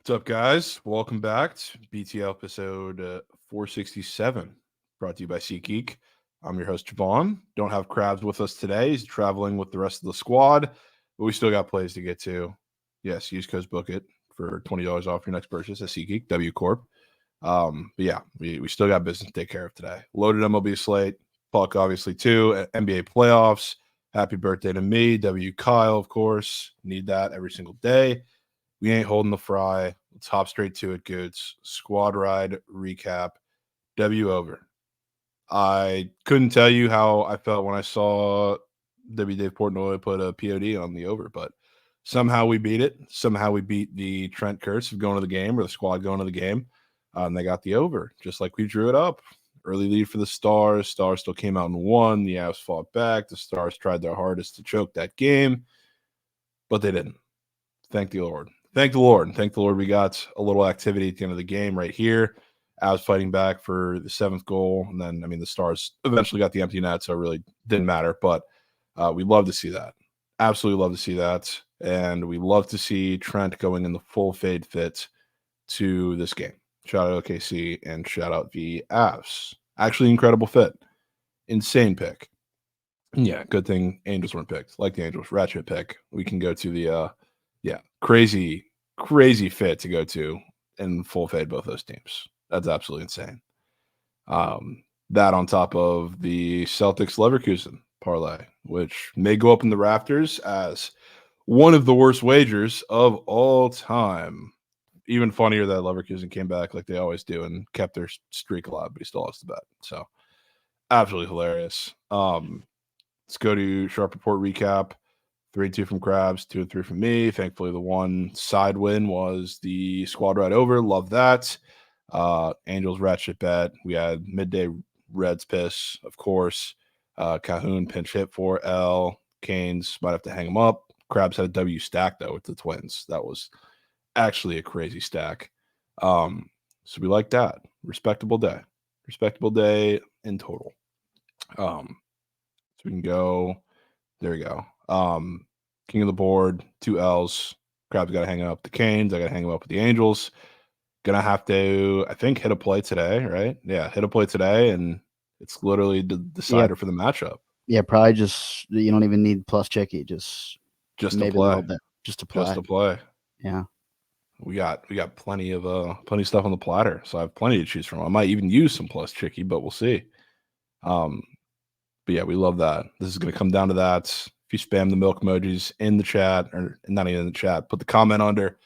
What's up, guys? Welcome back to BTL episode 467, brought to you by SeatGeek. I'm your host, Jovan. Don't have Krabs with us today. He's traveling with the rest of the squad, but we still got plays to get to. Yes, use code Bookit for $20 off your next purchase at SeatGeek, W Corp. But yeah, we still got business to take care of today. Loaded MLB slate, Puck obviously too, NBA playoffs. Happy birthday to me, W Kyle, of course. Need that every single day. We ain't holding the fry. Let's hop straight to it, Goods. Squad ride recap. W over. I couldn't tell you how I felt when I saw W. Dave Portnoy put a POD on the over, but somehow we beat it. Somehow we beat the Trent curse of going to the game, or the squad going to the game. And they got the over, just like we drew it up. Early lead for the Stars. Stars still came out and won. The Avs fought back. The Stars tried their hardest to choke that game, but they didn't. Thank the Lord. Thank the Lord. Thank the Lord we got a little activity at the end of the game right here. Avs fighting back for the seventh goal. And then, the Stars eventually got the empty net, so it really didn't matter. But we love to see that. Absolutely love to see that. And we love to see Trent going in the full fade fit to this game. Shout out OKC and shout out the Avs. Actually, incredible fit. Insane pick. Yeah, good thing Angels weren't picked. Like the Angels, ratchet pick. We can go to the crazy fit to go to in full fade both those teams. That's absolutely insane. That on top of the Celtics Leverkusen parlay, which may go up in the rafters as one of the worst wagers of all time. Even funnier that Leverkusen came back like they always do and kept their streak alive, but he still lost the bet. So absolutely hilarious. Let's go to Sharp Report recap. 3-2 from Krabs, 2-3 from me. Thankfully, the one side win was the squad ride over. Love that. Angels ratchet bet. We had midday Reds piss, of course. Cahoon pinch hit for L. Canes might have to hang him up. Krabs had a W stack, though, with the Twins. That was actually a crazy stack. So we like that. Respectable day. Respectable day in total. So we can go. There we go. King of the board, 2 L's. Krabs got to hang up the Canes. I got to hang him up with the Angels. Gonna have to, I think, hit a play today, right? Yeah, hit a play today, and it's literally the decider for the matchup. Yeah, probably just you don't even need plus chicky, just to maybe play. a little bit, just to play. Yeah, we got plenty of stuff on the platter, so I have plenty to choose from. I might even use some plus chicky, but we'll see. But yeah, we love that. This is going to come down to that. If you spam the milk emojis in the chat, or not even in the chat, put the comment under.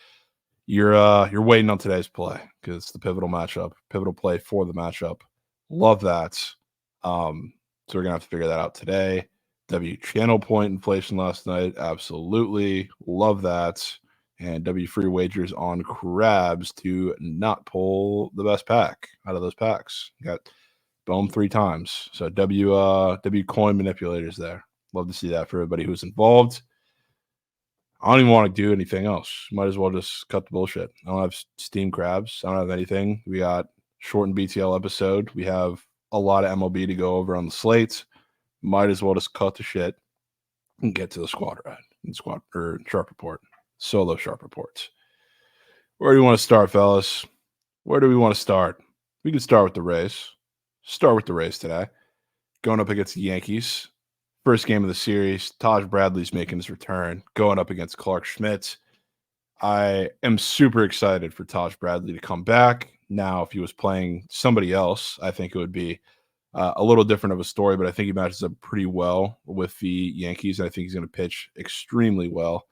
You're waiting on today's play because it's the pivotal play for the matchup. Love that. So we're gonna have to figure that out today. W channel point inflation last night, absolutely love that. And W free wagers on Krabs to not pull the best pack out of those packs. Got boom 3 times. So W coin manipulators there. Love to see that for everybody who's involved. I don't even want to do anything else. Might as well just cut the bullshit. I don't have Steam Krabs. I don't have anything. We got shortened BTL episode. We have a lot of MLB to go over on the slate. Might as well just cut the shit and get to the squad ride and sharp report. Solo sharp reports. Where do you want to start, fellas? Where do we want to start? We can start with the Rays. Start with the Rays today. Going up against the Yankees. First game of the series. Taj Bradley's making his return, going up against Clark Schmidt. I am super excited for Taj Bradley to come back. Now, if he was playing somebody else, I think it would be a little different of a story, but I think he matches up pretty well with the Yankees. And I think he's going to pitch extremely well.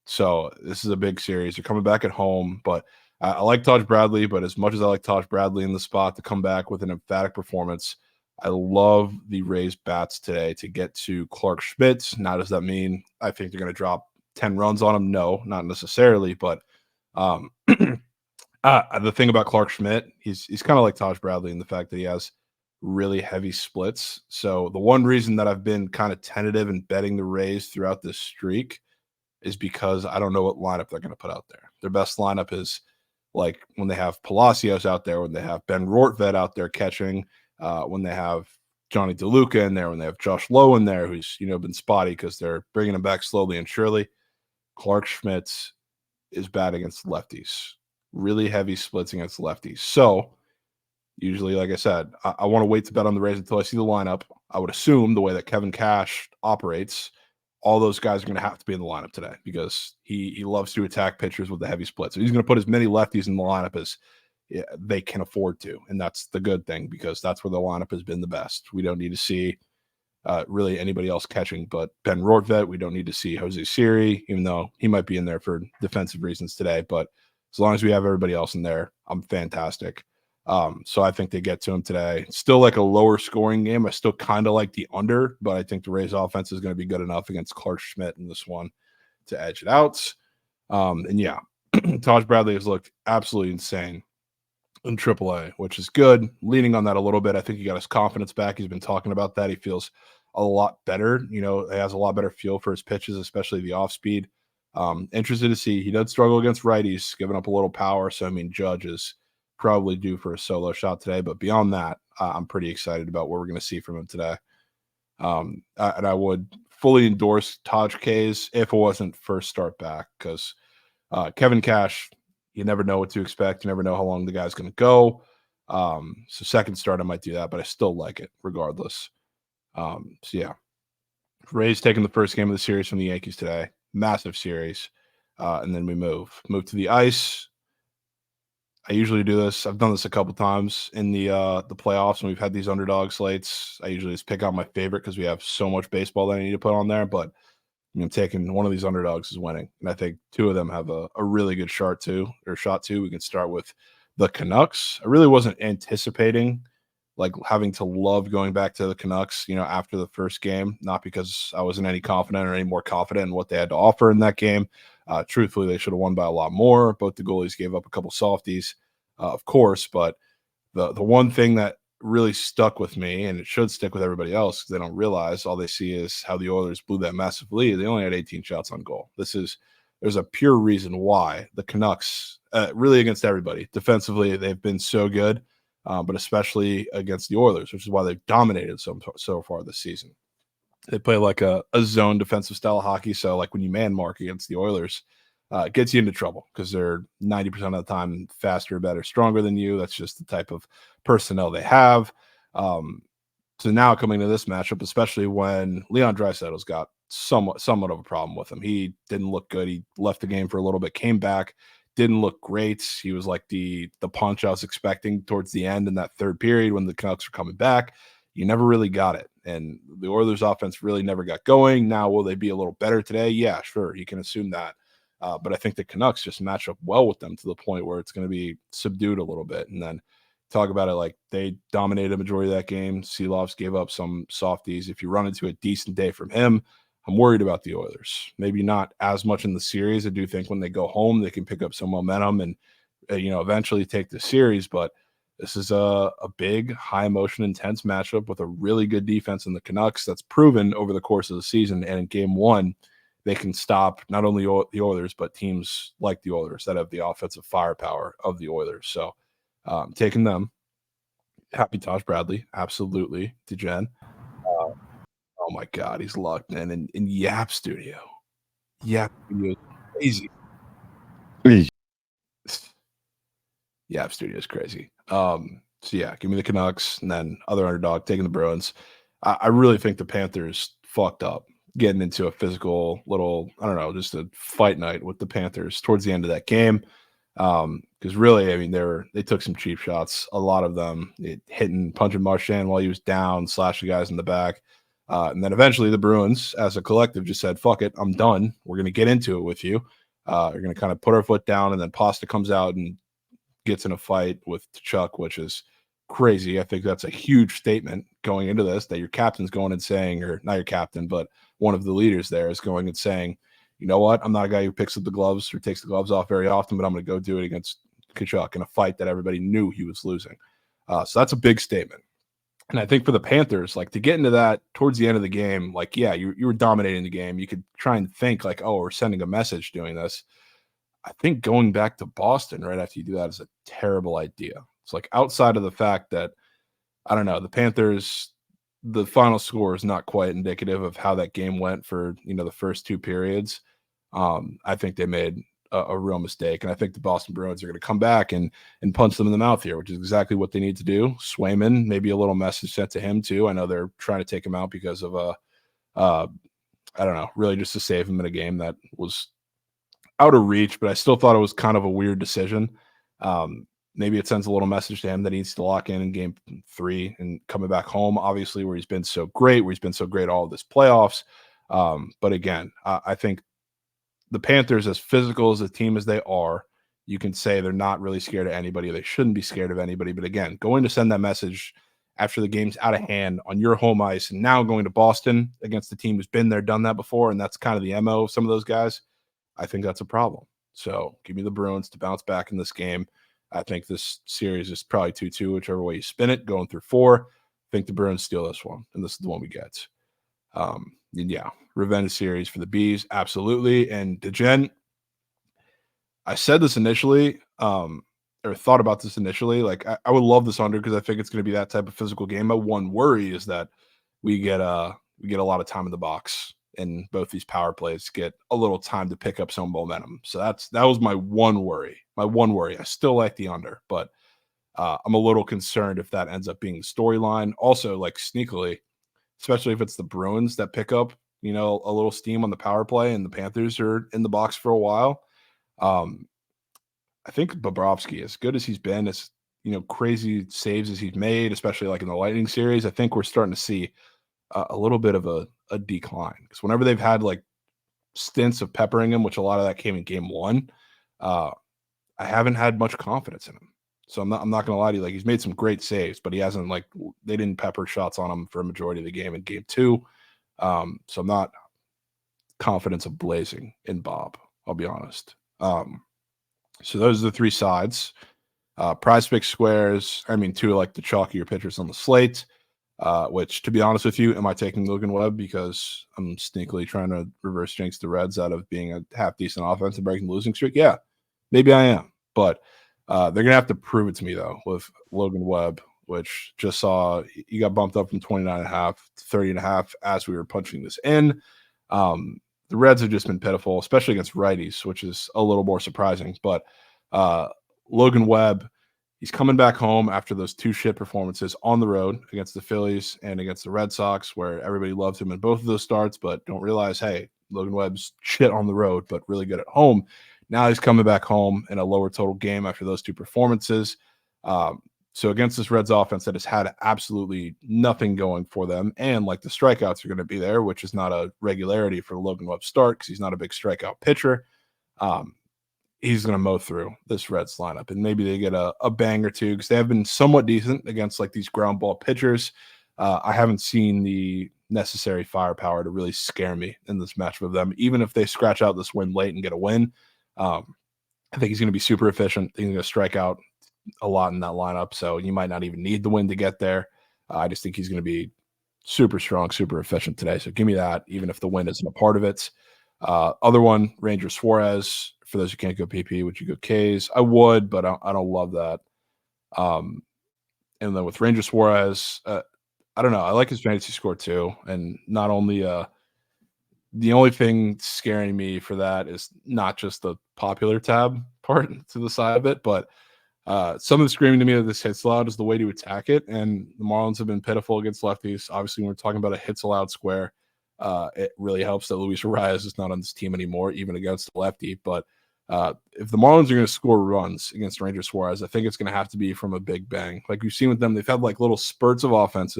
So this is a big series. They're coming back at home, but I like Taj Bradley, but as much as I like Taj Bradley in the spot to come back with an emphatic performance, I love the Rays bats today to get to Clark Schmidt. Now, does that mean I think they're going to drop 10 runs on him? No, not necessarily. But the thing about Clark Schmidt, he's kind of like Taj Bradley in the fact that he has really heavy splits. So the one reason that I've been kind of tentative in betting the Rays throughout this streak is because I don't know what lineup they're going to put out there. Their best lineup is like when they have Palacios out there, when they have Ben Rortvedt out there catching, when they have Johnny DeLuca in there, when they have Josh Lowe in there, who's been spotty because they're bringing him back slowly and surely. Clark Schmidt is bad against lefties. Really heavy splits against lefties. So usually, like I said, I want to wait to bet on the Rays until I see the lineup. I would assume the way that Kevin Cash operates, all those guys are going to have to be in the lineup today because he loves to attack pitchers with the heavy splits. So he's going to put as many lefties in the lineup as they can afford to. And that's the good thing because that's where the lineup has been the best. We don't need to see really anybody else catching but Ben Rortvedt. We don't need to see Jose Siri, even though he might be in there for defensive reasons today. But as long as we have everybody else in there, I'm fantastic. So I think they get to him today. Still like a lower scoring game. I still kind of like the under, but I think the Rays offense is going to be good enough against Clark Schmidt in this one to edge it out. And yeah, Taj Bradley has looked absolutely insane in AAA, which is good. Leaning on that a little bit. I think he got his confidence back. He's been talking about that. He feels a lot better. He has a lot better feel for his pitches, especially the off speed. Interested to see. He does struggle against righties, giving up a little power. So, I mean, Judge is probably due for a solo shot today. But beyond that, I'm pretty excited about what we're going to see from him today. And I would fully endorse Taj K's if it wasn't first start back because Kevin Cash, you never know what to expect. You never know how long the guy's going to go. So second start, I might do that, but I still like it regardless. So yeah, Rays taking the first game of the series from the Yankees today. Massive series. And then we move to the ice. I usually do this. I've done this a couple times in the playoffs when we've had these underdog slates. I usually just pick out my favorite because we have so much baseball that I need to put on there. But taking one of these underdogs is winning. And I think two of them have a really good shot too. We can start with the Canucks. I really wasn't anticipating like having to love going back to the Canucks, after the first game, not because I wasn't any confident or any more confident in what they had to offer in that game. Truthfully, they should have won by a lot more. Both the goalies gave up a couple softies, of course, but the one thing that really stuck with me, and it should stick with everybody else because they don't realize all they see is how the Oilers blew that massive lead. They only had 18 shots on goal. There's a pure reason why the Canucks, really against everybody, defensively, they've been so good, but especially against the Oilers, which is why they've dominated so far this season. They play like a zone defensive style of hockey. So like when you man mark against the Oilers, it gets you into trouble because they're 90% of the time faster, better, stronger than you. That's just the type of personnel they have. So now coming to this matchup, especially when Leon Draisaitl's got somewhat of a problem with him. He didn't look good. He left the game for a little bit, came back, didn't look great. He was like the punch I was expecting towards the end in that third period when the Canucks were coming back. You never really got it. And the Oilers offense really never got going. Now, will they be a little better today? Yeah, sure. You can assume that. But I think the Canucks just match up well with them to the point where it's going to be subdued a little bit. And then talk about it like they dominated a majority of that game. Seelovs gave up some softies. If you run into a decent day from him, I'm worried about the Oilers. Maybe not as much in the series. I do think when they go home, they can pick up some momentum and, eventually take the series. But this is a big, high emotion, intense matchup with a really good defense in the Canucks that's proven over the course of the season. And in game one, they can stop not only the Oilers, but teams like the Oilers that have the offensive firepower of the Oilers. So taking them. Happy Taj Bradley. Absolutely. To Jen. Oh my God. He's locked in Yap Studio. Yap Studio is crazy. Yap Studio is crazy. So yeah, give me the Canucks and then other underdog taking the Bruins. I really think the Panthers fucked up getting into a physical little, I don't know, just a fight night with the Panthers towards the end of that game. Because really, I mean, they took some cheap shots, a lot of them hitting, punching Marchand while he was down, slashing guys in the back. And then eventually the Bruins, as a collective, just said, fuck it, I'm done. We're going to get into it with you. We're going to kind of put our foot down, and then Pasta comes out and gets in a fight with Chuck, which is crazy. I think that's a huge statement going into this, that your captain's going and saying, or not your captain, but one of the leaders there is going and saying, you know what? I'm not a guy who picks up the gloves or takes the gloves off very often, but I'm going to go do it against Kachuk in a fight that everybody knew he was losing. So that's a big statement. And I think for the Panthers, like to get into that towards the end of the game, like, yeah, you were dominating the game. You could try and think like, oh, we're sending a message doing this. I think going back to Boston right after you do that is a terrible idea. It's like outside of the fact that, I don't know, the Panthers, the final score is not quite indicative of how that game went for, the first two periods. I think they made a real mistake. And I think the Boston Bruins are going to come back and punch them in the mouth here, which is exactly what they need to do. Swayman, maybe a little message sent to him too. I know they're trying to take him out because of I don't know, really just to save him in a game that was out of reach, but I still thought it was kind of a weird decision. Maybe it sends a little message to him that he needs to lock in game 3 and coming back home, obviously, where he's been so great, all of this playoffs. But again, I think the Panthers, as physical as a team as they are, you can say they're not really scared of anybody. They shouldn't be scared of anybody. But again, going to send that message after the game's out of hand on your home ice and now going to Boston against a team who's been there, done that before, and that's kind of the MO of some of those guys, I think that's a problem. So give me the Bruins to bounce back in this game. I think this series is probably 2-2, whichever way you spin it, going through 4. I think the Bruins steal this one, and this is the one we get. Yeah, revenge series for the Bees, absolutely. And DeGen, I said this initially, or thought about this initially. Like, I would love this under because I think it's going to be that type of physical game. My one worry is that we get a lot of time in the box, and both these power plays get a little time to pick up some momentum. So that was my one worry. I still like the under, but I'm a little concerned if that ends up being the storyline. Also, like, sneakily, especially if it's the Bruins that pick up, a little steam on the power play and the Panthers are in the box for a while. I think Bobrovsky, as good as he's been, as crazy saves as he's made, especially like in the Lightning series, I think we're starting to see a little bit of a decline, because whenever they've had like stints of peppering him, which a lot of that came in game 1, I haven't had much confidence in him. So I'm not going to lie to you. Like, he's made some great saves, but he hasn't, like, they didn't pepper shots on him for a majority of the game in game 2. So I'm not confidence of blazing in Bob, I'll be honest. So those are the 3 sides. Prize Pick squares, 2 are like the chalkier pitchers on the slate, which, to be honest with you, am I taking Logan Webb because I'm sneakily trying to reverse jinx the Reds out of being a half-decent offense and breaking the losing streak? Yeah, maybe I am. But they're going to have to prove it to me, though, with Logan Webb, which just saw he got bumped up from 29.5 to 30.5 as we were punching this in. The Reds have just been pitiful, especially against righties, which is a little more surprising. But Logan Webb, he's coming back home after those 2 shit performances on the road against the Phillies and against the Red Sox, where everybody loved him in both of those starts, but don't realize, hey, Logan Webb's shit on the road, but really good at home. Now he's coming back home in a lower total game after those 2 performances. So against this Reds offense that has had absolutely nothing going for them, and like the strikeouts are going to be there, which is not a regularity for Logan Webb start because he's not a big strikeout pitcher. He's going to mow through this Reds lineup, and maybe they get a bang or 2 because they have been somewhat decent against like these ground ball pitchers. I haven't seen the necessary firepower to really scare me in this matchup of them, even if they scratch out this win late and get a win. I think he's going to be super efficient. He's going to strike out a lot in that lineup, so you might not even need the win to get there. I just think he's going to be super strong, super efficient today. So give me that, even if the win isn't a part of it. Other one, Ranger Suarez. For those who can't go PP, would you go K's? I would, but I don't love that. And then with Ranger Suarez, I don't know. I like his fantasy score too, and not only the only thing scaring me for that is not just the popular tab part to the side of it, but something screaming to me that this hits allowed is the way to attack it. And the Marlins have been pitiful against lefties. Obviously, when we're talking about a hits allowed square, it really helps that Luis Arias is not on this team anymore, even against the lefty. But if the Marlins are going to score runs against Ranger Suarez, I think it's going to have to be from a big bang. Like we've seen with them, they've had like little spurts of offense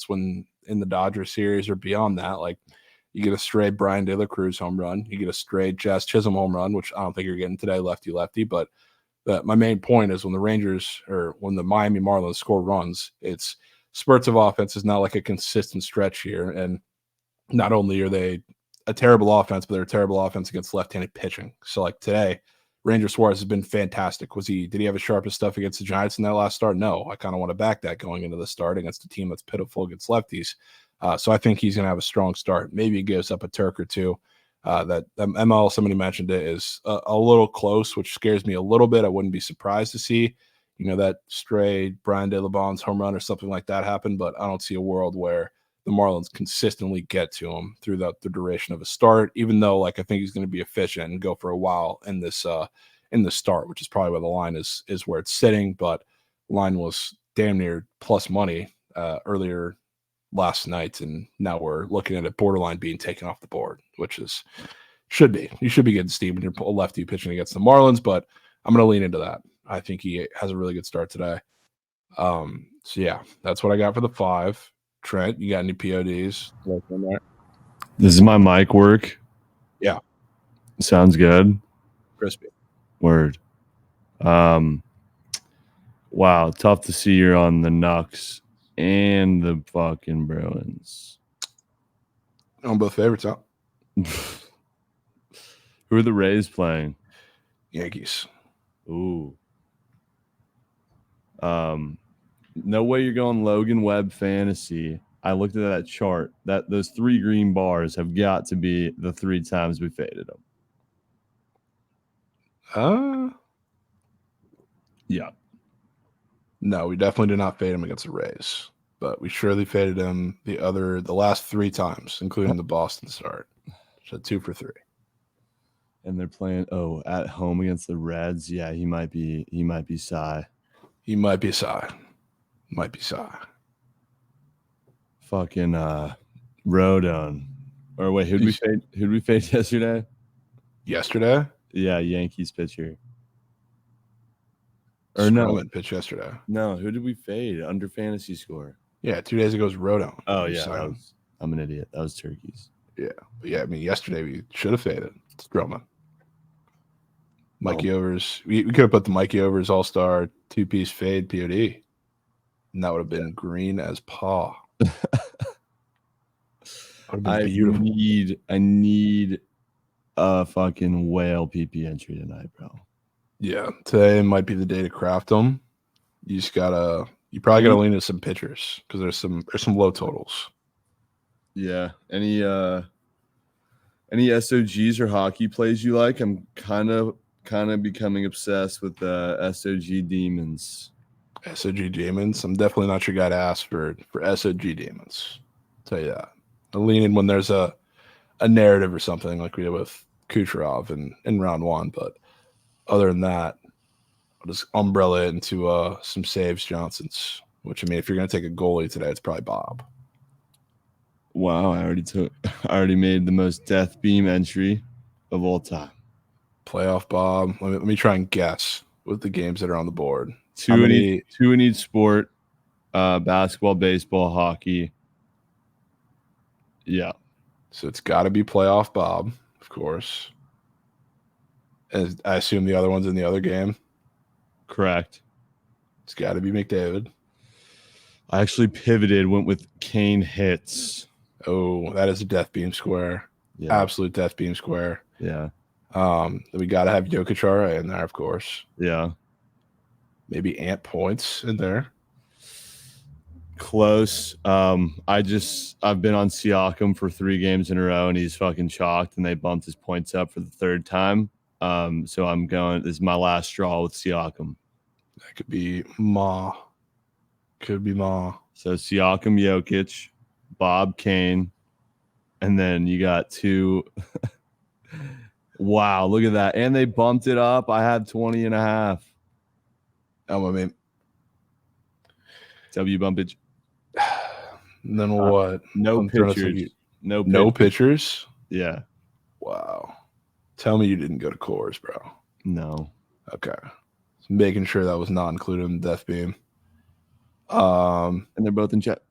when in the Dodgers series or beyond that. Like you get a stray Brian De La Cruz home run, you get a stray Jazz Chisholm home run, which I don't think you're getting today, lefty. But my main point is when the Miami Marlins score runs, it's spurts of offense. Is not like a consistent stretch here. And not only are they a terrible offense, but they're a terrible offense against left-handed pitching. So like today, Ranger Suarez has been fantastic. Did he have his sharpest stuff against the Giants in that last start? No. I kind of want to back that going into the start against a team that's pitiful against lefties. So I think he's going to have a strong start. Maybe he gives up a Turk or 2. That ML, somebody mentioned it, is a little close, which scares me a little bit. I wouldn't be surprised to see, that stray Brian De La Bonds home run or something like that happen, but I don't see a world where the Marlins consistently get to him throughout the duration of a start, even though I think he's going to be efficient and go for a while in the start, which is probably where the line is where it's sitting. But line was damn near plus money earlier last night, and now we're looking at it borderline being taken off the board, which is you should be getting steam when you're a lefty pitching against the Marlins, but I'm going to lean into that. I think he has a really good start today. So yeah, that's what I got for the 5. Trent, you got any PODs? This is my mic work. Yeah. Sounds good. Crispy. Word. Wow, tough to see you're on the Knucks and the fucking Bruins. On both favorites, huh? Who are the Rays playing? Yankees. Ooh. No way you're going Logan Webb fantasy. I looked at that chart. Those 3 green bars have got to be the 3 times we faded them. Yeah. No, we definitely did not fade him against the Rays, but we surely faded him the last 3 times, including the Boston start. So 2 for 3. And they're playing at home against the Reds. Yeah, he might be Cy. He might be Cy. Fucking Rodon. Or wait, who'd we fade yesterday? Yesterday? Yeah, Yankees pitcher. Or no, pitch yesterday. No, who did we fade under fantasy score? Yeah, 2 days ago was Rodon. Oh yeah, I'm an idiot. That was Turkeys. Yeah, but yeah. I mean, yesterday we should have faded. It's Stroman. Mikey Overs. We could have put the Mikey Overs All-Star 2-piece fade POD, and that would have been green as paw. I need a fucking whale PP entry tonight, bro. Yeah, today might be the day to craft them. You probably gotta lean into some pitchers because there's some low totals. Yeah. Any SOGs or hockey plays you like? I'm kind of becoming obsessed with the SOG Demons. SOG Demons. I'm definitely not your guy to ask for SOG Demons. I'll tell you that. I lean in when there's a narrative or something like we did with Kucherov in round 1, but other than that, I'll just umbrella it into some saves Johnsons, which, I mean, if you're going to take a goalie today, it's probably Bob. Wow, I already made the most death beam entry of all time. Playoff Bob. Let me try and guess with the games that are on the board. 2 in each sport, basketball, baseball, hockey. Yeah. So it's got to be playoff Bob, of course. And I assume the other one's in the other game. Correct. It's got to be McDavid. I actually pivoted, went with Kane hits. Oh, that is a death beam square. Yeah. Absolute death beam square. Yeah. We got to have Jokic in there, of course. Yeah. Maybe Ant points in there. Close. I've been on Siakam for 3 games in a row, and he's fucking chalked, and they bumped his points up for the 3rd time. So I'm going. This is my last straw with Siakam. That could be Ma. So Siakam, Jokic, Bob, Kane, and then you got 2. Wow, look at that. And they bumped it up. I had 20.5. I mean, W bumpage. Then what? No pitchers. No pitchers? Yeah. Wow. Tell me you didn't go to Coors, bro. No. Okay. So making sure that was not included in the death beam. And they're both in chat.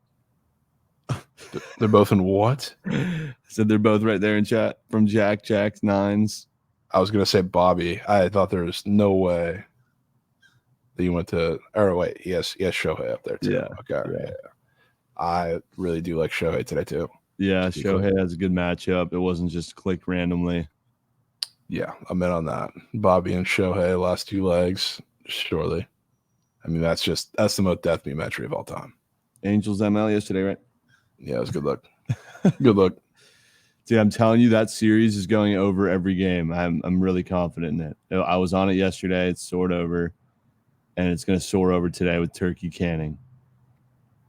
They're both in what? I said they're both right there in chat from Jack's 9s. I was gonna say Bobby. I thought there was no way that you went to. Or wait, yes, Shohei up there too. Yeah. Okay. Yeah. I really do like Shohei today too. Yeah, Shohei has a good matchup. It wasn't just click randomly. Yeah, I'm in on that. Bobby and Shohei, last 2 legs, surely. I mean, that's the most death beam entry of all time. Angels ML yesterday, right? Yeah, it was good luck. Good luck. Dude, I'm telling you, that series is going over every game. I'm really confident in it. I was on it yesterday. It's soared over, and it's going to soar over today with turkey canning.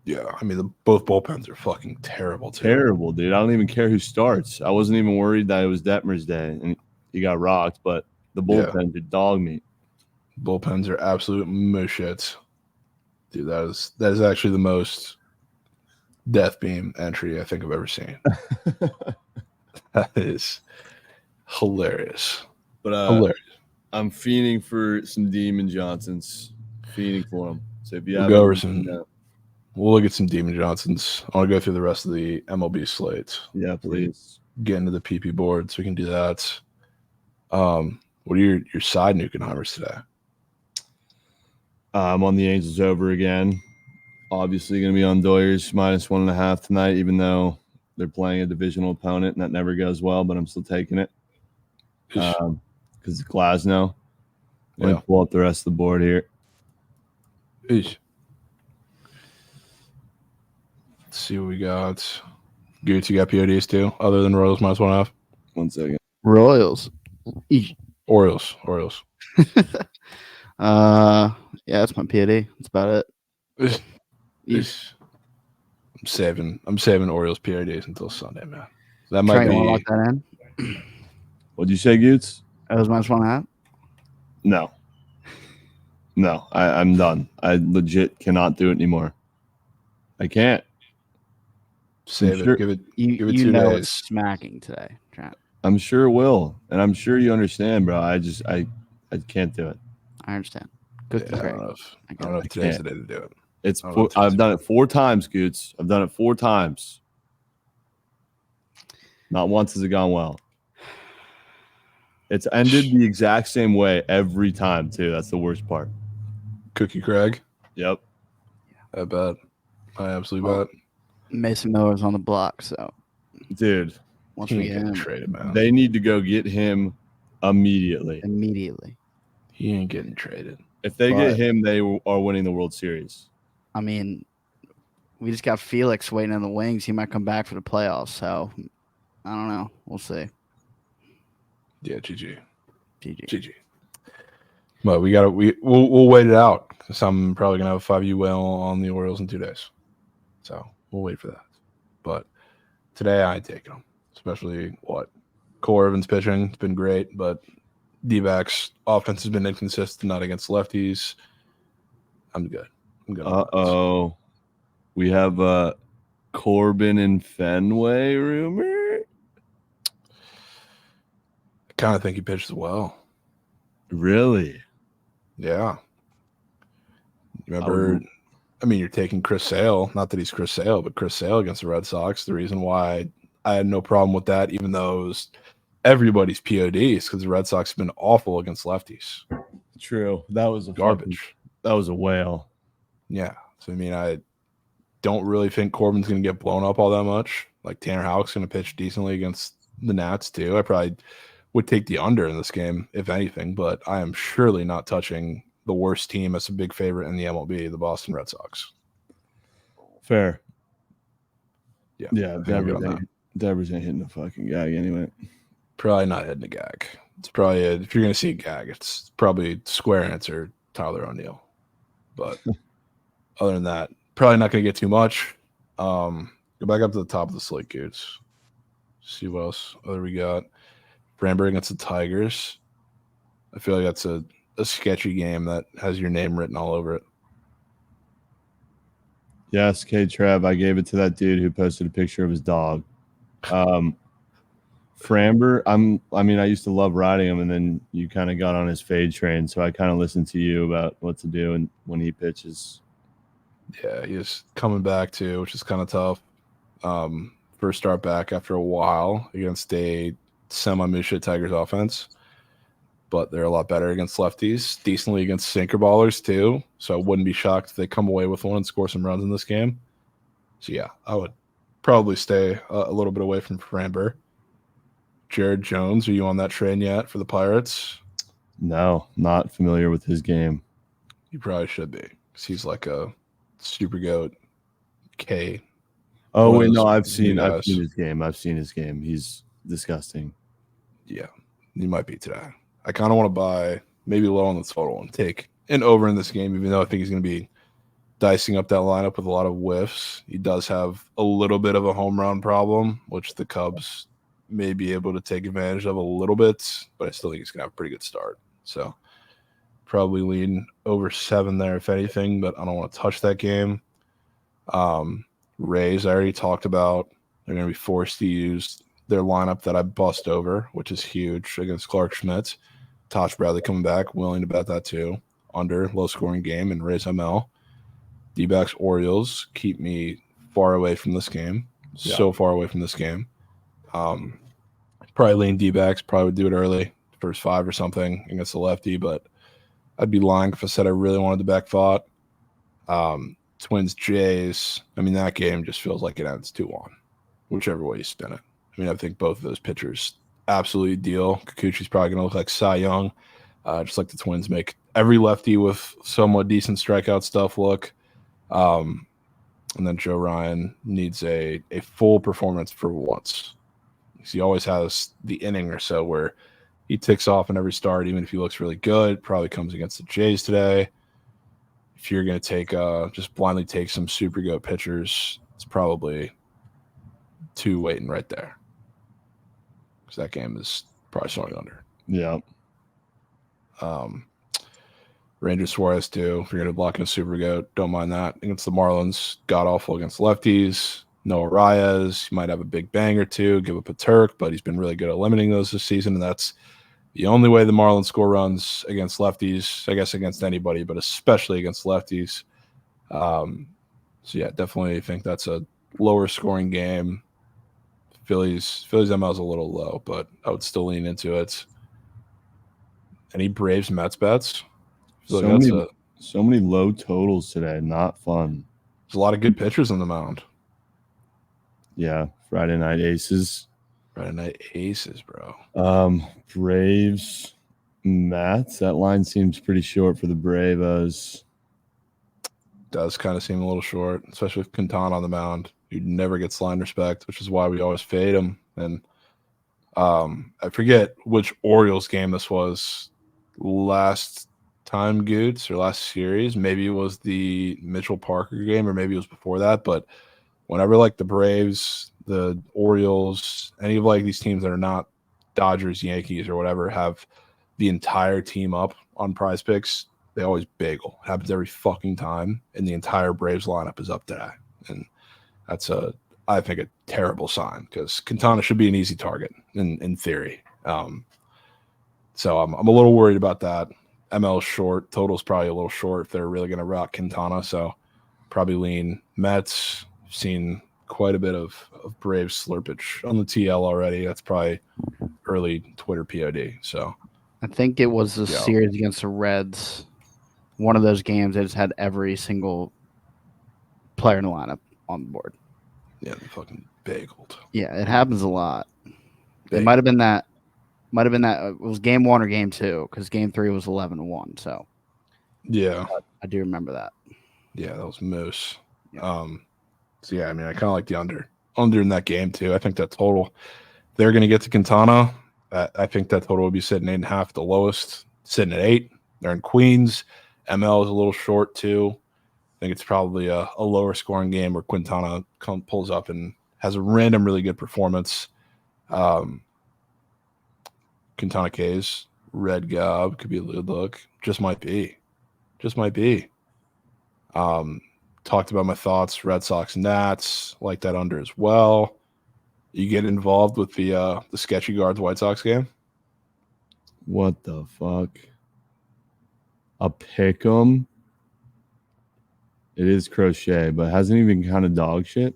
Yeah, I mean, both bullpens are fucking terrible, too. Terrible, dude. I don't even care who starts. I wasn't even worried that it was Detmer's day and he got rocked, but the bullpens are dog meat. Bullpens are absolute mushits. Dude, that is actually the most death beam entry I think I've ever seen. That is hilarious. But Hilarious. I'm fiending for some Demon Johnsons. Fiending for them. So if you We'll have go over any, some. We'll look at some Demon Johnsons. I want to go through the rest of the MLB slate. yeah, please. Get into the PP board so we can do that. What are your side Nukenheimers today? I'm on the Angels over again. Obviously going to be on Doyers -1.5 tonight, even though they're playing a divisional opponent and that never goes well, but I'm still taking it. Because it's Glasnow. Let me pull up the rest of the board here. Let's see what we got. Goots, you got PODs too, other than Royals -1.5? 1 second. Royals. Orioles. Yeah, that's my POD. That's about it. I'm saving Orioles PODs until Sunday, man. That might Trent, be. you want to lock that in? What'd you say, Goots? That was -1.5. No, I'm done. I legit cannot do it anymore. I can't. Save sure, it. Give it You 2 know days. it's smacking today, Trent. I'm sure it will, and I'm sure you understand, bro. I can't do it. I understand. Good. Yeah, I don't know if today's the day to do it. I've done it 4 times, Goots. I've done it 4 times. Not once has it gone well. It's ended the exact same way every time, too. That's the worst part. Cookie Craig. Yep. I bet. I absolutely bet. Mason Miller's on the block, so dude, once we get him traded, man. They need to go get him immediately. He ain't getting traded. If they get him, they are winning the World Series. I mean, we just got Felix waiting in the wings. He might come back for the playoffs, so I don't know. We'll see. Yeah, GG. Well, we'll wait it out because I'm probably gonna have a 5U whale on the Orioles in 2 days, so we'll wait for that. But today I ain't taking them, especially Cole Irvin's pitching. It's been great, but D-backs offense has been inconsistent, not against lefties. I'm good. Uh-oh. We have a Corbin and Fenway rumor. I kind of think he pitches well. Really? Yeah. Remember, you're taking Chris Sale. Not that he's Chris Sale, but Chris Sale against the Red Sox. The reason why I had no problem with that, even though it was everybody's PODs, because the Red Sox have been awful against lefties. True. That was garbage. That was a whale. Yeah. So, I don't really think Corbin's going to get blown up all that much. Like, Tanner Houck's going to pitch decently against the Nats, too. I probably would take the under in this game, if anything, but I am surely not touching the worst team as a big favorite in the MLB, the Boston Red Sox. Fair. Yeah. Devers ain't hitting the fucking gag anyway. Probably not hitting a gag. It's probably if you're going to see a gag, it's probably square answer Tyler O'Neill. But other than that, probably not going to get too much. Go back up to the top of the slate, Goots. See what else other we got. Framber against the Tigers. I feel like that's a sketchy game that has your name written all over it. Yes, K-Trav, I gave it to that dude who posted a picture of his dog. Framber, I used to love riding him, and then you kind of got on his fade train, so I kind of listened to you about what to do and when he pitches. Yeah, he's coming back too, which is kind of tough. First start back after a while against a semi-shit Tigers offense, but they're a lot better against lefties, decently against sinker ballers too. So I wouldn't be shocked if they come away with one and score some runs in this game. So yeah, I would probably stay a little bit away from Framber. Jared Jones, are you on that train yet for the Pirates? No, not familiar with his game. You probably should be, because he's like a super goat K. Oh wait, no, I've seen his game. He's disgusting. Yeah, he might be today. I kind of want to buy maybe low on the total and take an over in this game, even though I think he's going to be dicing up that lineup with a lot of whiffs. He does have a little bit of a home run problem, which the Cubs may be able to take advantage of a little bit, but I still think he's going to have a pretty good start. So probably lean over 7 there, if anything, but I don't want to touch that game. Rays, I already talked about. They're going to be forced to use their lineup that I bust over, which is huge against Clark Schmidt. Tosh Bradley coming back, willing to bet that too. Under, low-scoring game, and Rays ML. D-backs Orioles keep me far away from this game. Yeah. So far away from this game. Probably lean D-backs. Probably would do it early, first 5 or something against the lefty, but I'd be lying if I said I really wanted the back thought. Twins Jays. I mean, that game just feels like it ends 2-1, whichever way you spin it. I mean, I think both of those pitchers absolutely deal. Kikuchi's probably going to look like Cy Young, just like the Twins make every lefty with somewhat decent strikeout stuff look. And then Joe Ryan needs a full performance for once. He always has the inning or so where he ticks off in every start, even if he looks really good. Probably comes against the Jays today. If you're going to take just blindly take some super goat pitchers, it's probably 2 waiting right there. Because that game is probably showing under. Yeah. Ranger Suarez too. If you're going to block in a super goat, don't mind that. Against the Marlins, god awful against lefties. Noah Reyes, he might have a big bang or two, give up a Turk, but he's been really good at limiting those this season, and that's the only way the Marlins score runs against lefties, I guess against anybody, but especially against lefties. So yeah, definitely think that's a lower scoring game. Phillies ML is a little low, but I would still lean into it. Any Braves Mets bets? So many low totals today. Not fun. There's a lot of good pitchers on the mound. Yeah, Friday night aces. Friday night aces, bro. Braves, Mets. That line seems pretty short for the Bravos. Does kind of seem a little short, especially with Quintana on the mound. He never gets line respect, which is why we always fade him. And I forget which Orioles game this was last time, Goots, or last series. Maybe it was the Mitchell Parker game, or maybe it was before that. But whenever like the Braves, the Orioles, any of like these teams that are not Dodgers, Yankees, or whatever have the entire team up on Prize Picks, they always bagel. It happens every fucking time, and the entire Braves lineup is up today. And that's I think a terrible sign because Quintana should be an easy target in theory. So I'm a little worried about that. ML short, total's probably a little short if they're really going to rock Quintana. So probably lean Mets. Seen quite a bit of Braves slurpage on the TL already. That's probably early Twitter POD. So I think it was the series against the Reds. One of those games that just had every single player in the lineup on the board. Yeah, they fucking bageled. Yeah, it happens a lot. It might have been that. It was game 1 or game 2 because game 3 was 11-1. So yeah, I do remember that. Yeah, that was Moose. Yeah. So yeah, I mean, I kind of like the under in that game too. I think that total, they're going to get to Quintana. I think that total will be sitting 8.5 at the lowest, sitting at 8. They're in Queens. ML is a little short too. I think it's probably a lower scoring game where Quintana pulls up and has a random really good performance. Quintana K's red gob could be a good look. Just might be. Talked about my thoughts. Red Sox, Nats, like that under as well. You get involved with the sketchy guards White Sox game? What the fuck? A pick 'em? It is crochet, but hasn't even kind of dog shit.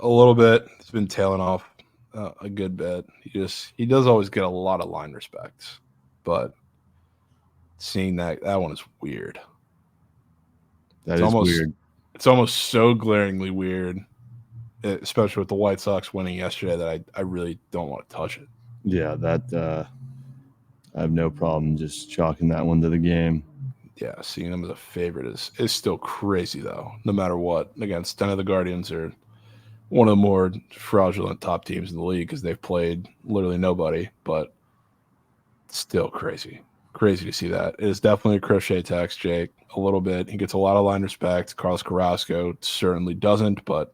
A little bit. It's been tailing off a good bit. He does always get a lot of line respect, but seeing that one is weird. That is weird. It's almost so glaringly weird, especially with the White Sox winning yesterday, that I really don't want to touch it. Yeah, that I have no problem just chalking that one to the game. Yeah, seeing them as a favorite is still crazy, though, no matter what. Against 10 of the Guardians are one of the more fraudulent top teams in the league because they've played literally nobody, but still crazy. Crazy to see that. It is definitely a crochet text, Jake. A little bit. He gets a lot of line respect. Carlos Carrasco certainly doesn't, but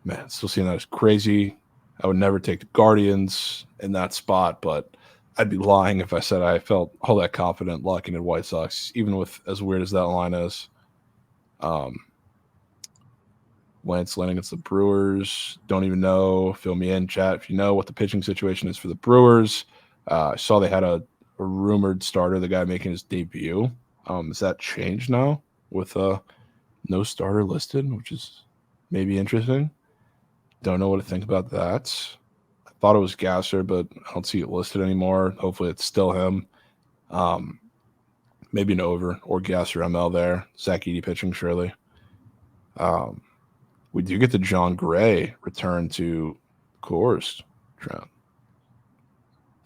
man, still seeing that as crazy. I would never take the Guardians in that spot, but I'd be lying if I said I felt all that confident locking in White Sox, even with as weird as that line is. Lance Lynn against the Brewers. Don't even know. Fill me in, chat, if you know what the pitching situation is for the Brewers. I saw they had a rumored starter, the guy making his debut. Is that changed now with no starter listed, which is maybe interesting? Don't know what to think about that. I thought it was Gasser, but I don't see it listed anymore. Hopefully it's still him. Maybe an Over or Gasser ML there. Zach Edey pitching, surely. We do get the John Gray return to Coors, Trent.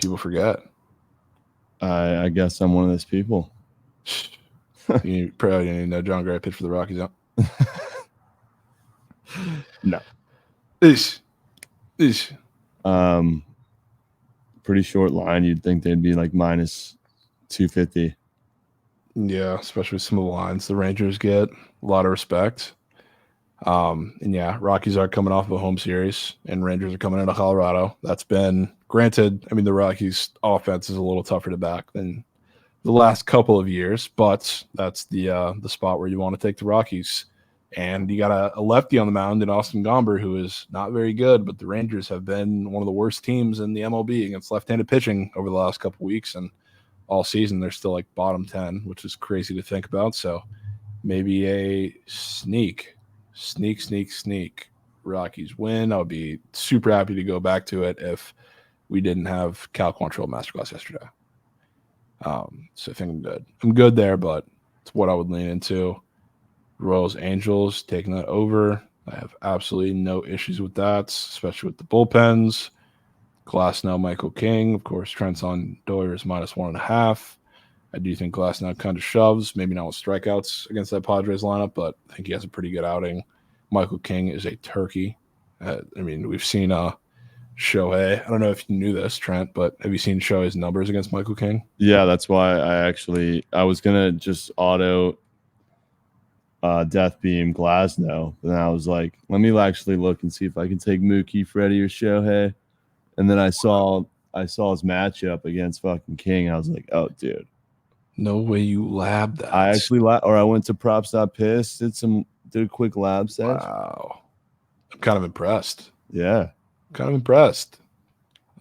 People forget. I guess I'm one of those people. You probably didn't even know John Gray pitched for the Rockies. No. Ish. Pretty short line. You'd think they'd be like minus 250. Yeah, especially some of the lines the Rangers get. A lot of respect. And yeah, Rockies are coming off of a home series, and Rangers are coming into Colorado. That's been granted. I mean, the Rockies' offense is a little tougher to back than the last couple of years, but that's the spot where you want to take the Rockies. And you got a lefty on the mound in Austin Gomber, who is not very good, but the Rangers have been one of the worst teams in the MLB against left-handed pitching over the last couple of weeks, and all season they're still like bottom 10, which is crazy to think about. So maybe a sneak Rockies win. I would be super happy to go back to it if we didn't have Cal Quantrill Masterclass yesterday. So I think I'm good there, but it's what I would lean into. Royals Angels taking that over. I have absolutely no issues with that, especially with the bullpens. Glasnow, Michael King, of course. Trent's on Doyers minus 1.5. I do think Glasnow kind of shoves, maybe not with strikeouts against that Padres lineup, but I think he has a pretty good outing. Michael King is a turkey. I mean, we've seen Shohei. I don't know if you knew this, Trent, but have you seen Shohei's numbers against Michael King? Yeah, that's why I was gonna just auto Death Beam Glasnow, and I was like, let me actually look and see if I can take Mookie, Freddie, or Shohei. And then I saw his matchup against fucking King. I was like, oh, dude, no way you labbed that. I actually I went to props.piss, did a quick lab set. Wow, I'm kind of impressed. Yeah, kind of impressed.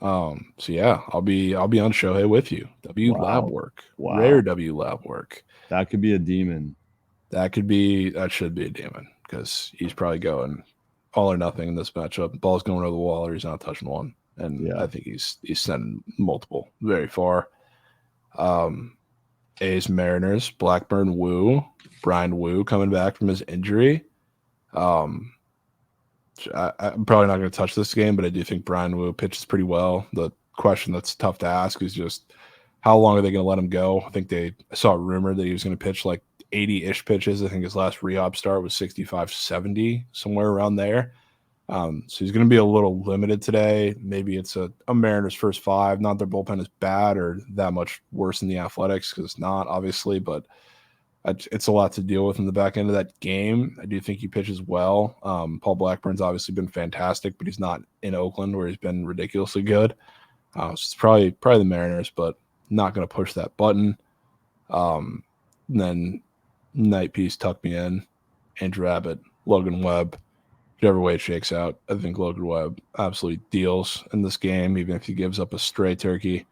So yeah, I'll be on Shohei with you. Lab work. Wow. Rare W lab work. That could be a demon. That should be a demon because he's probably going all or nothing in this matchup. Ball's going over the wall or he's not touching one. And yeah. I think he's sending multiple very far. A's Mariners, Blackburn Wu, Brian Wu coming back from his injury. I'm probably not going to touch this game, but I do think Brian Wu pitches pretty well. The question that's tough to ask is just how long are they going to let him go? I think I saw a rumor that he was going to pitch like 80-ish pitches. I think his last rehab start was 65, 70, somewhere around there. So he's going to be a little limited today. Maybe it's a Mariners first five. Not their bullpen is bad or that much worse than the Athletics because it's not, obviously, but it's a lot to deal with in the back end of that game. I do think he pitches well. Paul Blackburn's obviously been fantastic, but he's not in Oakland where he's been ridiculously good. So it's probably the Mariners, but not going to push that button. And then night piece, tuck me in. Andrew Abbott, Logan Webb. Whichever way it shakes out, I think Logan Webb absolutely deals in this game, even if he gives up a stray turkey.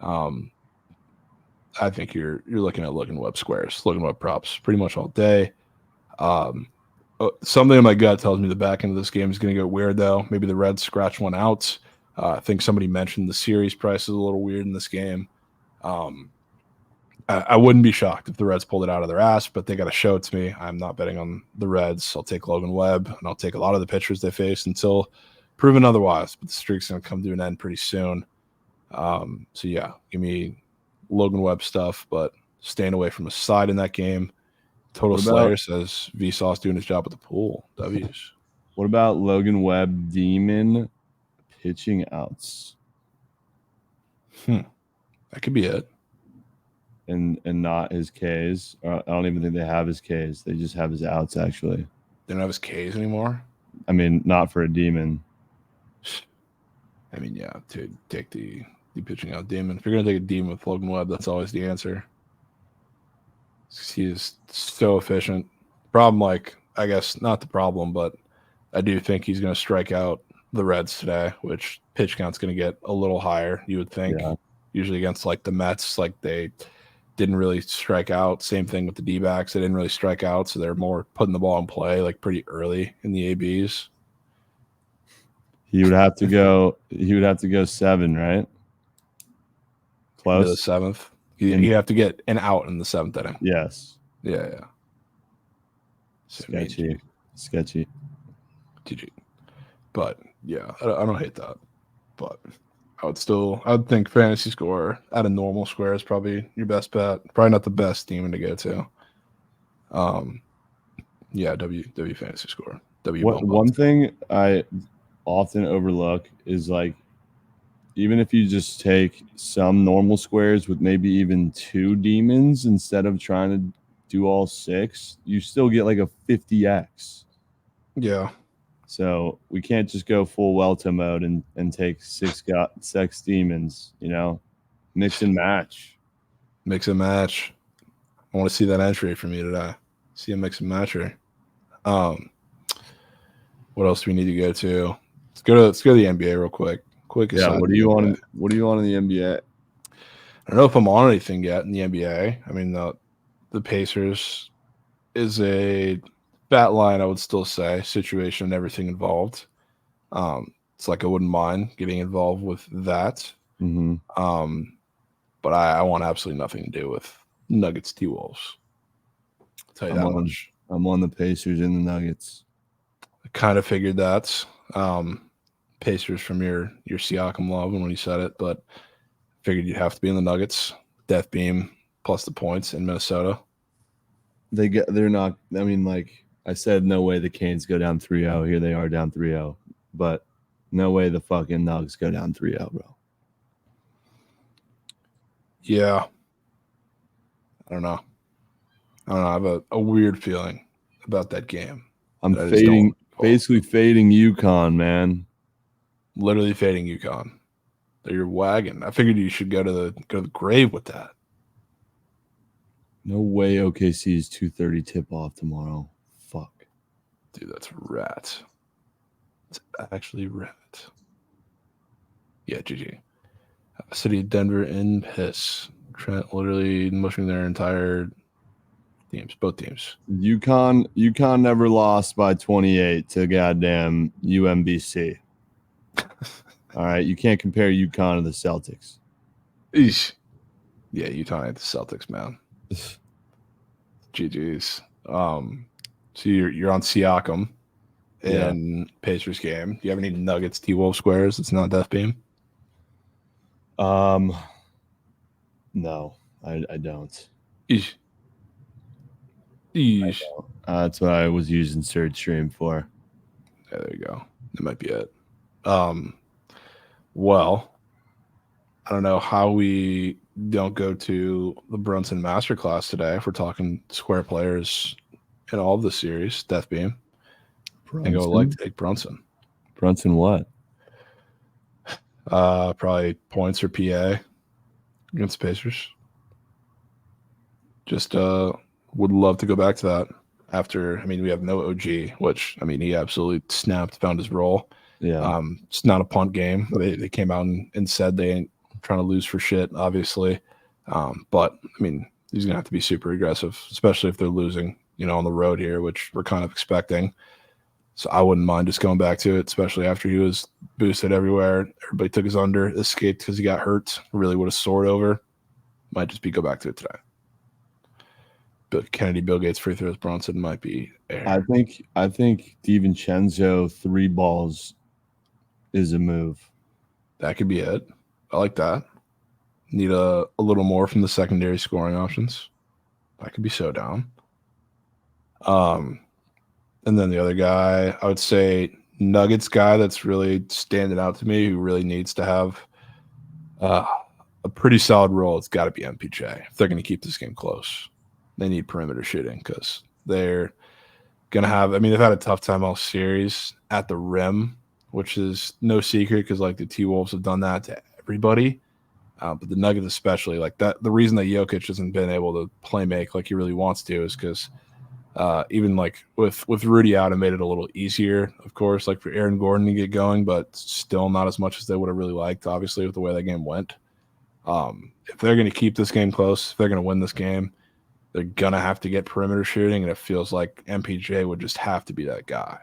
I think you're looking at Logan Webb squares, Logan Webb props pretty much all day. Something in my gut tells me the back end of this game is going to get weird, though. Maybe the Reds scratch one out. I think somebody mentioned the series price is a little weird in this game. I wouldn't be shocked if the Reds pulled it out of their ass, but they got to show it to me. I'm not betting on the Reds. I'll take Logan Webb, and I'll take a lot of the pitchers they face until proven otherwise. But the streak's going to come to an end pretty soon. So, yeah, give me Logan Webb stuff, but staying away from a side in that game. Total Slayer says Vsauce doing his job at the pool. W's. What about Logan Webb demon pitching outs? That could be it. and not his Ks. I don't even think they have his Ks. They just have his outs, actually. They don't have his Ks anymore? I mean, not for a demon. I mean, yeah, to take the pitching out demon. If you're going to take a demon with Logan Webb, that's always the answer. He is so efficient. Problem, like, I guess not the problem, but I do think he's going to strike out the Reds today, which pitch count's going to get a little higher, you would think. Yeah. Usually against, like, the Mets, like, they didn't really strike out. Same thing with the D-backs. They didn't really strike out, so they're more putting the ball in play, like, pretty early in the ABs. He would have to go 7, right? Close. Into the 7th. He'd have to get an out in the 7th inning. Yes. Yeah. Sketchy. GG. But yeah, I don't hate that. But I would think fantasy score at a normal square is probably your best bet. Probably not the best demon to go to. Yeah, W fantasy score. One thing I often overlook is, like, even if you just take some normal squares with maybe even 2 demons instead of trying to do all 6, you still get like a 50x. Yeah. So we can't just go full Welta mode and take 6 demons, mix and match. Mix and match. I want to see that entry from you today. See a mix and matcher. What else do we need to go to? Let's go to the NBA real quick. Yeah, what do you want in the NBA? I don't know if I'm on anything yet in the NBA. I mean, the Pacers is a fat line, I would still say, situation and everything involved. It's like I wouldn't mind getting involved with that. Mm-hmm. But I want absolutely nothing to do with Nuggets T-Wolves. I'll tell you that much. I'm on the Pacers and the Nuggets. I kind of figured that. Pacers from your Siakam love when you said it, but figured you'd have to be in the Nuggets. Death Beam plus the points in Minnesota. They're not. I mean, like I said, no way the Canes go down 3-0. Here they are down 3-0, but no way the fucking Nuggets go down 3-0, bro. Yeah, I don't know. I have a weird feeling about that game. I'm basically fading UConn, man. Literally fading UConn. They're your wagon. I figured you should go to the grave with that. No way OKC's 2:30 tip-off tomorrow. Fuck. Dude, that's rat. It's actually rat. Yeah, GG. City of Denver in piss. Trent literally mushing their entire teams, both teams. UConn never lost by 28 to goddamn UMBC. All right, you can't compare UConn to the Celtics. Eesh. Yeah, Utah ain't the Celtics, man. GG's. So you're on Siakam in Pacers game. Do you have any Nuggets T-Wolf squares? It's not Death Beam. No, I don't. Eesh. That's what I was using Surge Stream for. Yeah, there you go. That might be it. Well, I don't know how we don't go to the Brunson Masterclass today if we're talking square players in all of the series, Death Beam. Brunson? I go like to take Brunson. Brunson what? Probably points or PA against the Pacers. Just would love to go back to that after. I mean, we have no OG, which I mean he absolutely snapped, found his role. Yeah. It's not a punt game. They came out and said they ain't trying to lose for shit, obviously. But I mean, he's gonna have to be super aggressive, especially if they're losing, on the road here, which we're kind of expecting. So I wouldn't mind just going back to it, especially after he was boosted everywhere. Everybody took his under, escaped because he got hurt. Really would have soared over. Might just be go back to it today. But Kennedy, Bill Gates, free throws, Bronson might be air. I think DiVincenzo 3 balls is a move. That could be it. I like that. Need a little more from the secondary scoring options. I could be so down. And then the other guy, I would say Nuggets guy that's really standing out to me, who really needs to have a a pretty solid role, it's got to be MPJ. If they're going to keep this game close, they need perimeter shooting because they're going to have – I mean, they've had a tough time all series at the rim, which is no secret because, like, the T-Wolves have done that to everybody. But the Nuggets especially, like that, the reason that Jokic hasn't been able to play make like he really wants to is because even like with Rudy out, it made it a little easier, of course, like for Aaron Gordon to get going, but still not as much as they would have really liked, obviously, with the way that game went. If they're going to keep this game close, if they're going to win this game, they're going to have to get perimeter shooting, and it feels like MPJ would just have to be that guy.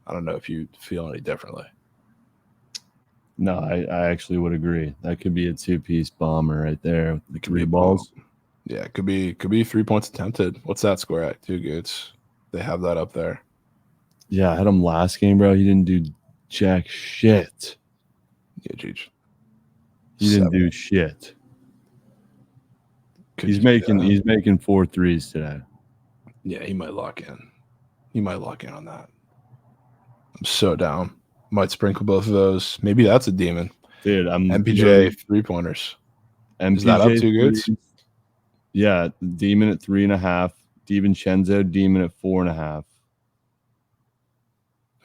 I don't know if you feel any differently. No, I actually would agree. That could be a two-piece bomber right there. The 3 balls. Yeah, it could be 3 points attempted. What's that score at? 2 goods. They have that up there. Yeah, I had him last game, bro. He didn't do jack shit. Yeah, Jeez. He didn't do shit. He's making 4 threes today. Yeah, he might lock in. He might lock in on that. I'm so down. Might sprinkle both of those. Maybe that's a demon. Dude, I'm MPJ 3-pointers. MPJ Is that up 2 goods? Yeah, demon at 3.5. DiVincenzo demon at 4.5.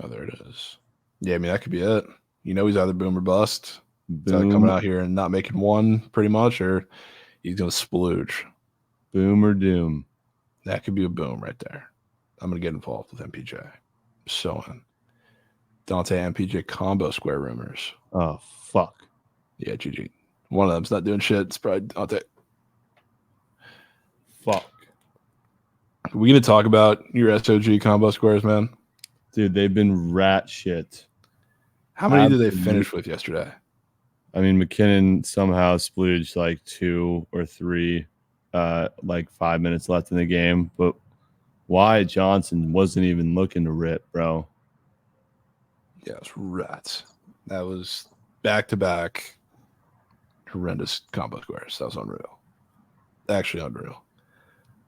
Oh, there it is. Yeah, I mean that could be it. You know, he's either boom or bust. He's Boom. either coming out here and not making one pretty much, or he's gonna splooge. Boom or doom. That could be a boom right there. I'm gonna get involved with MPJ. So in. Dante MPJ combo square rumors. Oh fuck. Yeah, GG. One of them's not doing shit. It's probably Dante. Fuck. Are we gonna talk about your SOG combo squares, man? Dude, they've been rat shit. How many did they finish with yesterday? I mean, McKinnon somehow splooged like 2 or 3, like 5 minutes left in the game. But Wyatt Johnson wasn't even looking to rip, bro. Yeah, it was rats. That was back-to-back horrendous combo squares. That was unreal. Actually unreal.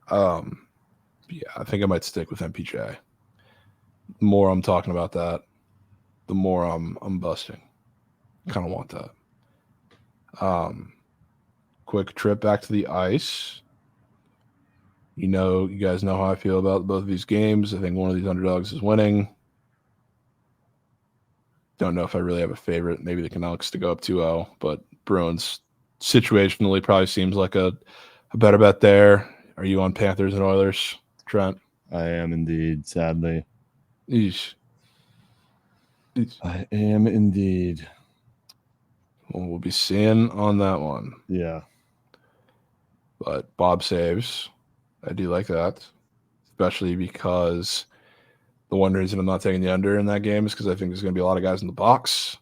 Yeah, I think I might stick with MPJ. The more I'm talking about that, the more I'm busting. Kind of want that. Quick trip back to the ice. You guys know how I feel about both of these games. I think one of these underdogs is winning. Don't know if I really have a favorite. Maybe the Canucks to go up 2-0, but Bruins situationally probably seems like a better bet there. Are you on Panthers and Oilers, Trent? I am indeed, sadly. Eesh. I am indeed. Well, we'll be seeing on that one. Yeah. But Bob saves. I do like that, especially because the one reason I'm not taking the under in that game is because I think there's going to be a lot of guys in the box.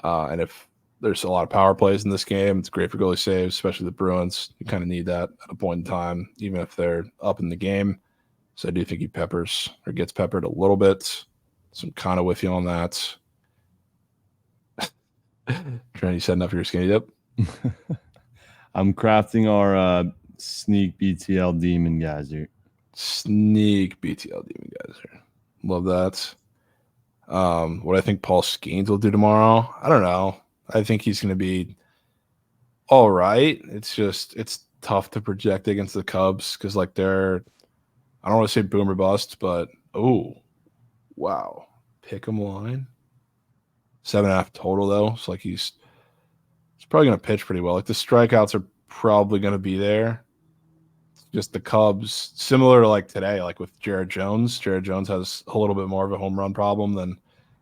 And if there's a lot of power plays in this game, it's great for goalie saves, especially the Bruins. You kind of need that at a point in time, even if they're up in the game. So I do think he gets peppered a little bit. So I'm kind of with you on that. Trent, you setting up for your skinny dip? I'm crafting our sneak BTL demon geyser. Sneak BTL demon geyser. Love that. What I think Paul Skeens will do tomorrow, I don't know. I think he's going to be all right. It's tough to project against the Cubs because, like, I don't want to say boom or bust, but wow, pick 'em line 7.5 total though. So like he's probably going to pitch pretty well. Like the strikeouts are probably going to be there. Just the Cubs, similar to like today, like with Jared Jones. Jared Jones has a little bit more of a home run problem than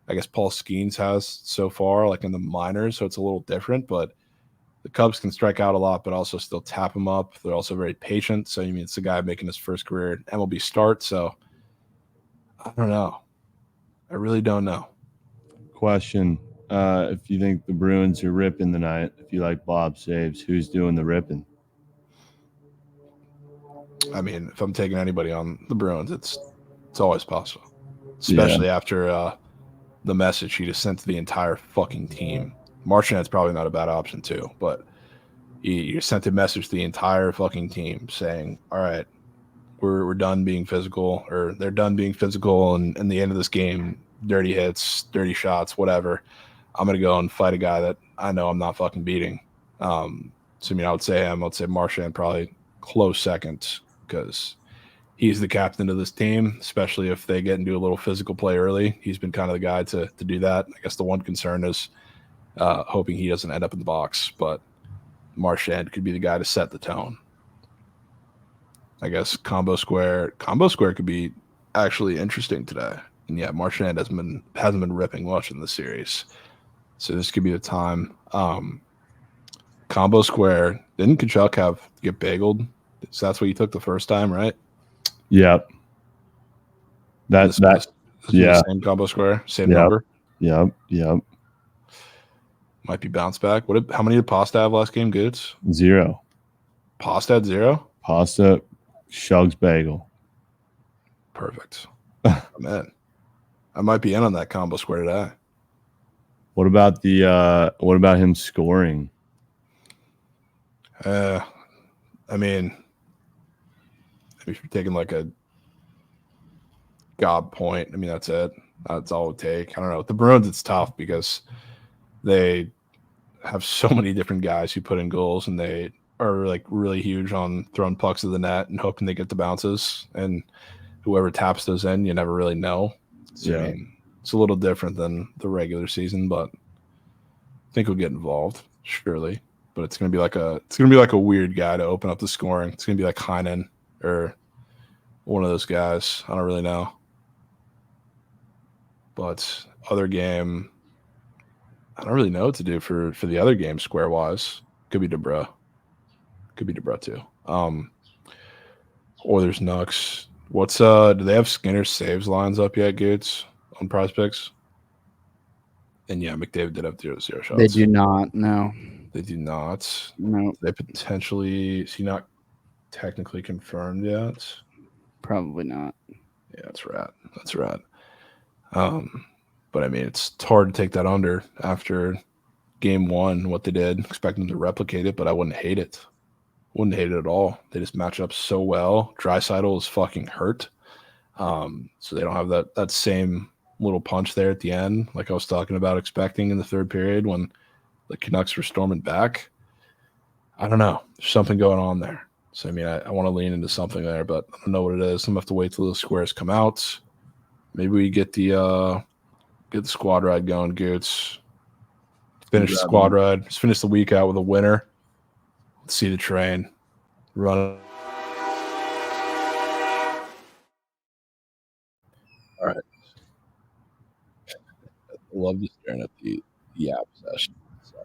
I guess Paul Skeens has so far, like in the minors. So it's a little different, but the Cubs can strike out a lot, but also still tap them up. They're also very patient. So, you mean, it's a guy making his first career MLB start. So I don't know. I really don't know. Question. If you think the Bruins are ripping tonight, if you like Bob saves, who's doing the ripping? I mean, if I'm taking anybody on the Bruins, it's always possible, especially after the message he just sent to the entire fucking team. Marchand's probably not a bad option too, but you sent a message to the entire fucking team saying, all right, we're done being physical, or they're done being physical, and in the end of this game, dirty hits, dirty shots, whatever. I'm going to go and fight a guy that I know I'm not fucking beating. So, I mean, I would say him. I'd say Marchand probably close second because he's the captain of this team, especially if they get into a little physical play early. He's been kind of the guy to do that. I guess the one concern is hoping he doesn't end up in the box, but Marchand could be the guy to set the tone. I guess combo square could be actually interesting today. And yeah, Marchand hasn't been ripping much in the series, so this could be the time. Combo square, didn't Kachuk get bageled? So that's what you took the first time, right? Yep. This the same combo square, same number. Yep. Might be bounce back. How many did Pasta have last game? Goods? 0. Pasta had 0? Pasta, Shug's bagel. Perfect. I'm in. I might be in on that combo square today. What about him scoring? I mean, if you're taking like a gob point, I mean, that's it. That's all it would take. I don't know. With the Bruins, it's tough because they have so many different guys who put in goals, and they are like really huge on throwing pucks to the net and hoping they get the bounces. And whoever taps those in, you never really know. So, I mean, it's a little different than the regular season, but I think we'll get involved, surely. But it's gonna be like a weird guy to open up the scoring. It's gonna be like Heinen or one of those guys. I don't really know. But other game, I don't really know what to do for the other game square wise. Could be Debra. Could be Debra too. Or there's Nux. What's do they have Skinner's saves lines up yet, Gates, on Prospects? And yeah, McDavid did have 0 shots. They do not, no. They do not. No. They potentially is he not technically confirmed yet? Probably not. Yeah, that's rad. That's rad. But I mean, it's hard to take that under after game 1, what they did. Expect them to replicate it, but I wouldn't hate it. Wouldn't hate it at all. They just match up so well. Draisaitl is fucking hurt. So they don't have that same little punch there at the end, like I was talking about expecting in the third period when the Canucks were storming back. I don't know. There's something going on there. So, I mean, I want to lean into something there, but I don't know what it is. I'm going to have to wait till the squares come out. Maybe we get the squad ride going, Goots. Finish the squad ride. Just finish the week out with a winner. Let's see the train run. All right. I love just staring at the app session. So,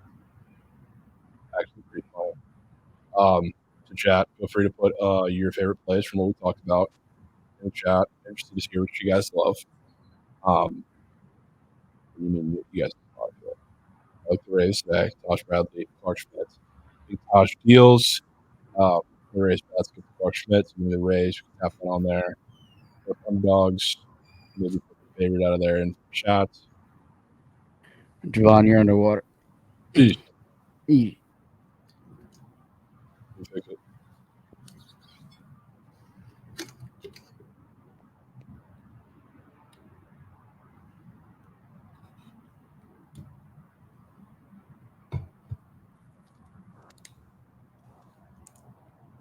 actually pretty funny. To chat, feel free to put your favorite plays from what we talked about in the chat. Interested to hear what you guys love. You guys talk about. I like the Rays today. Josh Bradley, Clark Schmidt. Big Tosh deals. The Rays basket for Clark Schmidt. Maybe the Rays have one on there. Put underdogs. Maybe put the favorite out of there in shots. Jovan, you're underwater. Easy.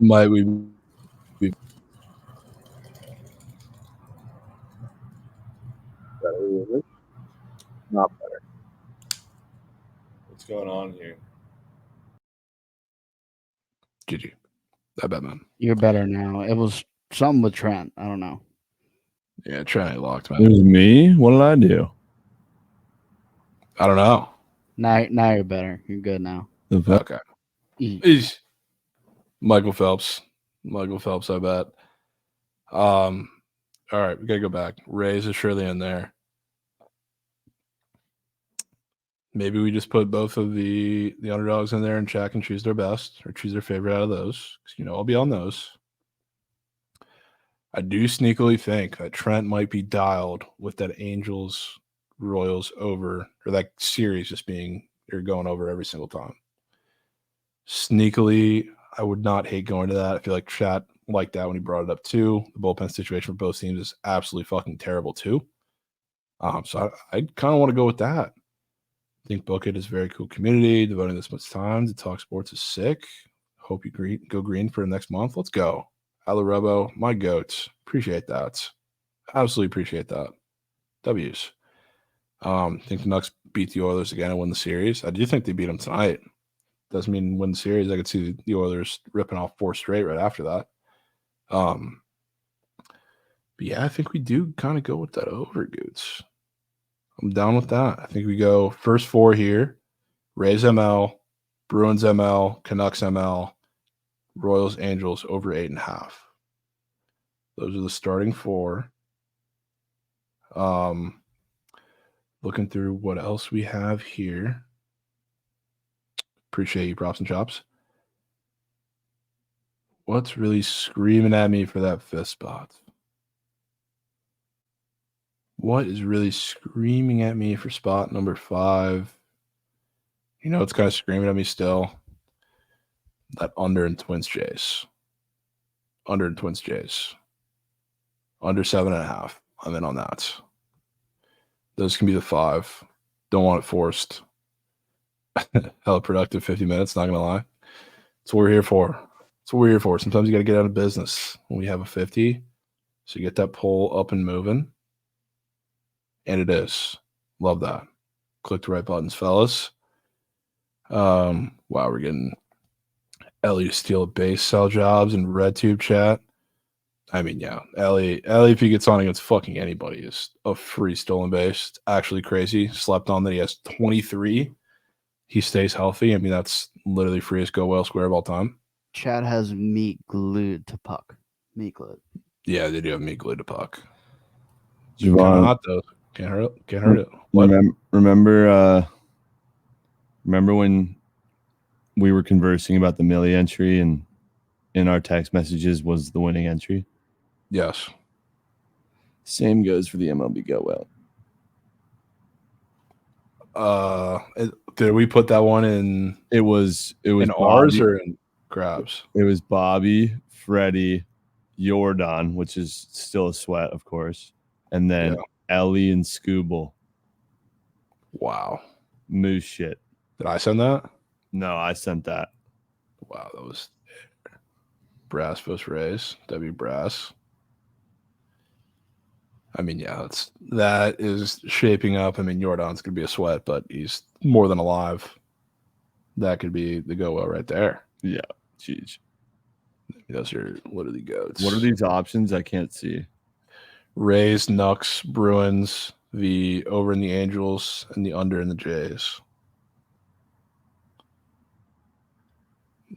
Might we be better? Not better. What's going on here? GG. I bet, man. You're better now. It was something with Trent. I don't know. Yeah, Trent ain't locked, man. It was me? What did I do? I don't know. Now you're better. You're good now. Okay. Michael Phelps, I bet. All right, we gotta go back. Rays is surely in there. Maybe we just put both of the underdogs in there and check and choose their best or choose their favorite out of those. Because I'll be on those. I do sneakily think that Trent might be dialed with that Angels Royals over, or that series just being you're going over every single time. Sneakily, I would not hate going to that. I feel like chat liked that when he brought it up too. The bullpen situation for both teams is absolutely fucking terrible too. So I kind of want to go with that. I think Bookit is a very cool community. Devoting this much time to talk sports is sick. Hope you go green for the next month. Let's go. Alarobo, my goats. Appreciate that. Absolutely appreciate that. W's. Think the Nucks beat the Oilers again and win the series. I do think they beat them tonight. Doesn't mean win the series. I could see the Oilers ripping off 4 straight right after that. But yeah, I think we do kind of go with that over, Goots. I'm down with that. I think we go first 4 here. Rays ML, Bruins ML, Canucks ML, Royals Angels over 8.5. Those are the starting 4. Looking through what else we have here. Appreciate you, props and chops. What's really screaming at me for that 5th spot? What is really screaming at me for spot number 5? You know, it's kind of screaming at me still. That under in Twins Jays. Under in Twins Jays. Under 7.5. I'm in on that. Those can be the 5. Don't want it forced. Hella productive 50 minutes, not going to lie. That's what we're here for. That's what we're here for. Sometimes you got to get out of business when we have a 50. So you get that poll up and moving. And it is. Love that. Click the right buttons, fellas. Wow, we're getting Ellie to steal a base, sell jobs, and RedTube chat. I mean, yeah, Ellie, if he gets on against fucking anybody, is a free stolen base. It's actually crazy. Slept on that he has 23. He stays healthy. I mean, that's literally freest go well square of all time. Chad has meat glued to puck. Meat glued. Yeah, they do have meat glued to puck. Jovan, kind of hot though. Can't hurt it. What? Remember when we were conversing about the Millie entry and in our text messages was the winning entry? Yes. Same goes for the MLB go well. Did we put that one in? It was in Bobby, ours or in Krabs? It was Bobby, Freddie, Jordan, which is still a sweat, of course, and then Ellie and Scooble. Wow. Moose shit. Did I send that? No, I sent that. Wow, that was Brass vs. Rays. W Brass. I mean, yeah, that is shaping up. I mean, Jordan's going to be a sweat, but he's more than alive. That could be the go well right there. Yeah, jeez. Those are literally goats. What are these options? I can't see. Rays, Nucks, Bruins, the over in the Angels, and the under in the Jays.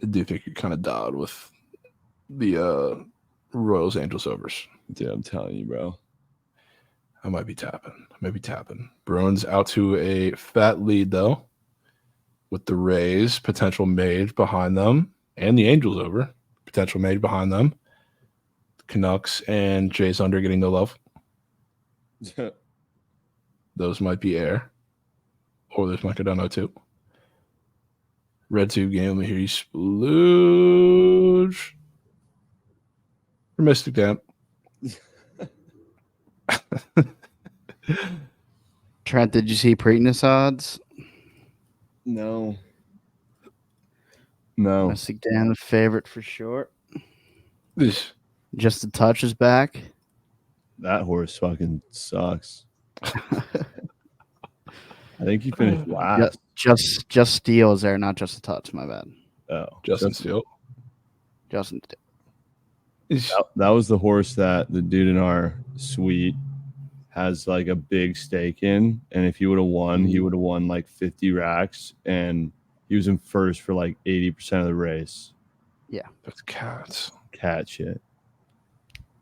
I do think you're kind of dialed with the Royals, Angels, overs. Dude, I'm telling you, bro. I might be tapping. Bruins out to a fat lead, though, with the Rays, potential mage behind them, and the Angels over, potential mage behind them. Canucks and Jays under getting no love. Those might be air. Or those might go down 0-2. Red tube game, let me hear you splooge. For Mystic Damp. Trent, did you see Preakness odds? No. Mystic Dan favorite for sure. This. Just a touch is back. That horse fucking sucks. I think he finished last. Just Steele is there, not just a touch. My bad. Oh, Justin Steele. Justin Steele. That was the horse that the dude in our suite has like a big stake in, and if he would have won, he would have won like 50 racks, and he was in first for like 80% of the race. Yeah, that's cats. Cat shit.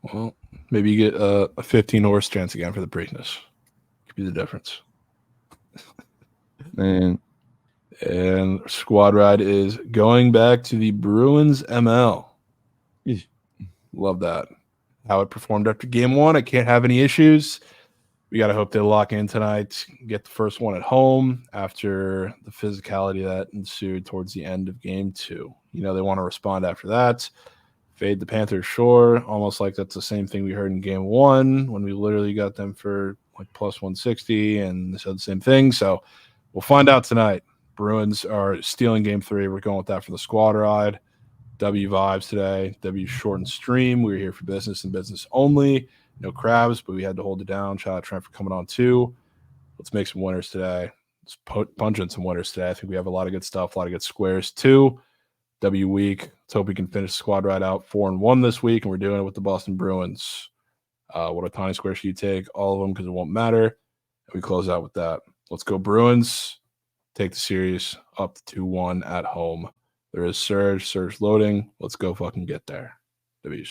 Well, maybe you get a 15 horse chance again for the Preakness. Could be the difference. Man. And squad ride is going back to the Bruins ML. Love that. How it performed after game 1. I can't have any issues. We got to hope they lock in tonight, get the first one at home after the physicality that ensued towards the end of game 2. You know, they want to respond after that. Fade the Panthers, sure. Almost like that's the same thing we heard in game 1 when we literally got them for like plus 160 and they said the same thing. So we'll find out tonight. Bruins are stealing game 3. We're going with that for the squad ride. W vibes today. W short and stream. We were here for business and business only. No crabs, but we had to hold it down. Shout out Trent for coming on too. Let's make some winners today. Let's punch in some winners today. I think we have a lot of good stuff, a lot of good squares too. W week. Let's hope we can finish the squad right out 4-1 this week, and we're doing it with the Boston Bruins. What a tiny square should you take? All of them, because it won't matter. And we close out with that. Let's go Bruins. Take the series up to 2-1 at home. There is Surge loading. Let's go fucking get there. W.